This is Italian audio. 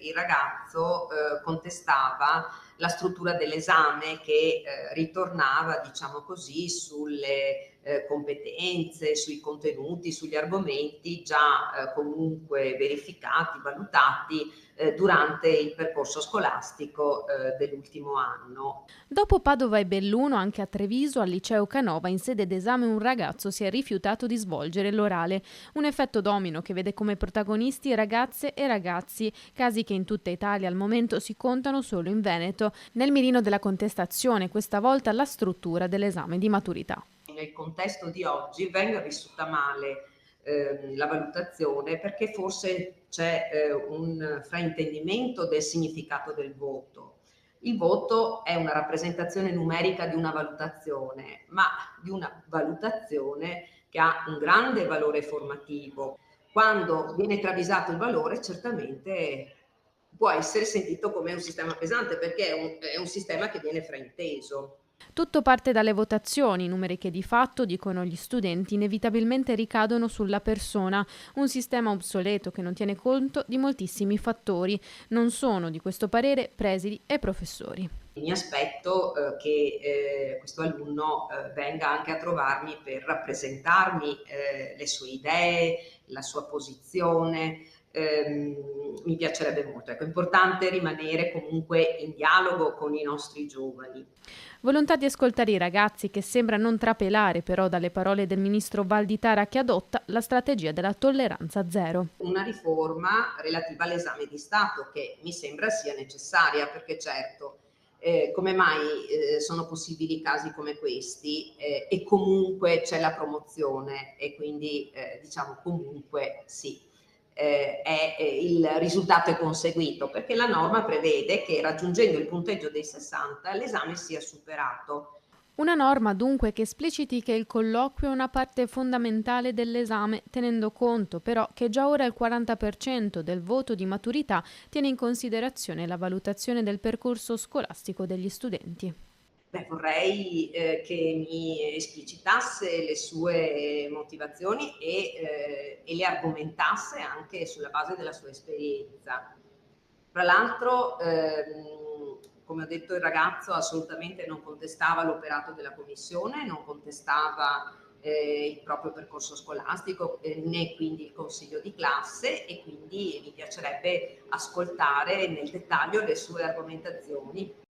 il ragazzo contestava la struttura dell'esame che ritornava, diciamo così, sulle competenze, sui contenuti, sugli argomenti già comunque verificati, valutati durante il percorso scolastico dell'ultimo anno. Dopo Padova e Belluno, anche a Treviso, al liceo Canova, in sede d'esame un ragazzo si è rifiutato di svolgere l'orale. Un effetto domino che vede come protagonisti ragazze e ragazzi, casi che in tutta Italia al momento si contano solo in Veneto. Nel mirino della contestazione, questa volta la struttura dell'esame di maturità. Nel contesto di oggi venga vissuta male la valutazione perché forse c'è un fraintendimento del significato del voto. Il voto è una rappresentazione numerica di una valutazione, ma di una valutazione che ha un grande valore formativo. Quando viene travisato il valore, certamente può essere sentito come un sistema pesante perché è un sistema che viene frainteso. Tutto parte dalle votazioni, numeri che di fatto, dicono gli studenti, inevitabilmente ricadono sulla persona, un sistema obsoleto che non tiene conto di moltissimi fattori. Non sono di questo parere presidi e professori. Mi aspetto che questo alunno venga anche a trovarmi per rappresentarmi le sue idee, la sua posizione. Mi piacerebbe molto. Ecco, è importante rimanere comunque in dialogo con i nostri giovani. Volontà di ascoltare i ragazzi che sembra non trapelare però dalle parole del ministro Valditara che adotta la strategia della tolleranza zero. Una riforma relativa all'esame di Stato che mi sembra sia necessaria perché certo, come mai sono possibili casi come questi e comunque c'è la promozione e quindi diciamo comunque sì, il risultato è conseguito perché la norma prevede che raggiungendo il punteggio dei 60 l'esame sia superato. Una norma dunque che espliciti che il colloquio è una parte fondamentale dell'esame, tenendo conto però che già ora il 40% del voto di maturità tiene in considerazione la valutazione del percorso scolastico degli studenti. Beh, vorrei che mi esplicitasse le sue motivazioni e le argomentasse anche sulla base della sua esperienza. Tra l'altro, come ho detto, il ragazzo assolutamente non contestava l'operato della commissione, non contestava il proprio percorso scolastico né quindi il consiglio di classe e quindi mi piacerebbe ascoltare nel dettaglio le sue argomentazioni.